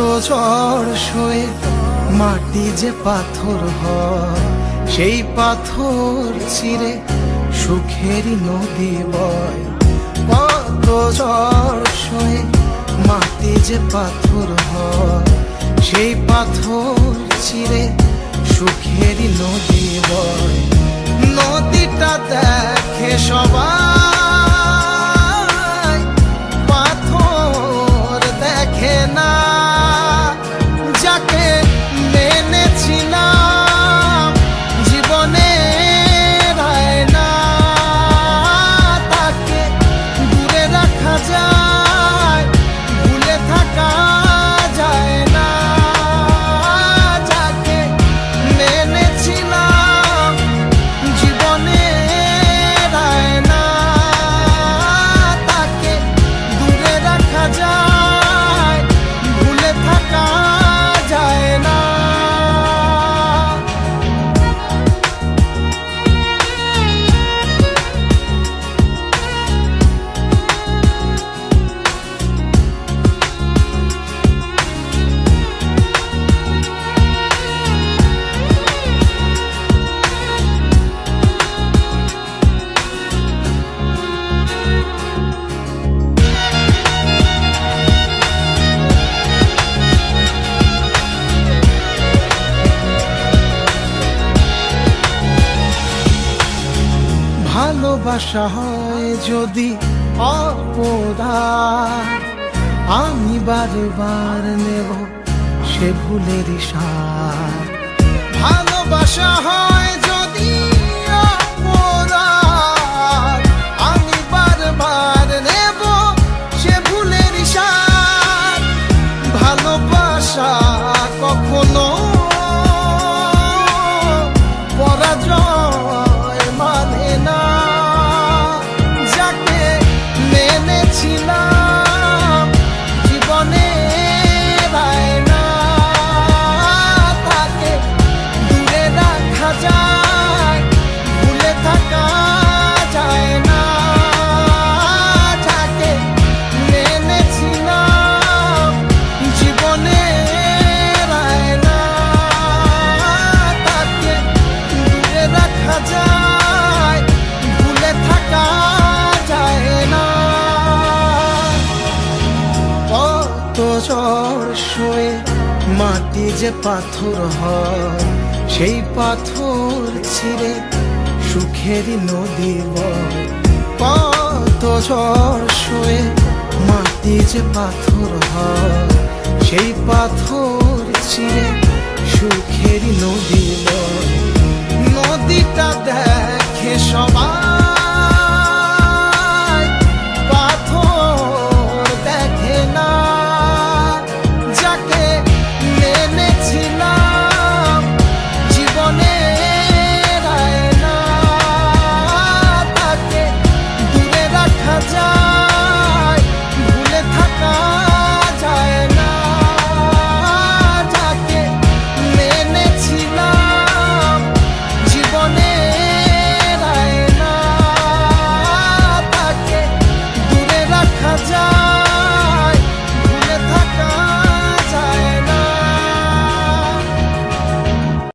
ঝড় সয়ে মাটি যে পাথর হয়, সেই পাথর চিরে সুখেরই নদী বয়। কত ঝড় সয়ে মাটি যে পাথর হয়, সেই পাথর চিরে সুখেরই নদী বয়। নদীটা দেখে সবাই, পাথর দেখে না। যাকে মেনেছিলাম জীবনে রায় না, তাকে দূরে রাখা যায়, ভুলে থাকা যায় না। যাকে মেনেছিলাম জীবনে রায় না, তাকে দূরে রাখা যায়, ভুলে থাকা যায় না। ভালোবাসা হয় যদি অপরাধ, আমি বারবার নেব সে ভুলের সাথ। ভালোবাসা হয় যদি অপরাধ, আমি বারবার নেব সে ভুলের সাথ। ভালোবাসা কখনো পরাজয় মানে না। যাকে মেনেছিলাম জীবনে রায় না, তাকে দূরে রাখা যায়, ভুলে থাকা যায় না। যাকে মেনেছিলাম জীবনে রায় না, তাকে দূরে রাখা যায়, ভুলে থাকা যায় না। কত ঝড় সয়ে মাটি যে পাথর হয়, সেই পাথর ছিঁড়ে সুখেরই নদী বয়। কত ঝড় সয়ে মাটি যে পাথর হয়, সেই পাথর চিরে সুখেরই নদী বয়। নদীটা দেখে সবাই, পাথর দেখে না। যাকে মেনেছি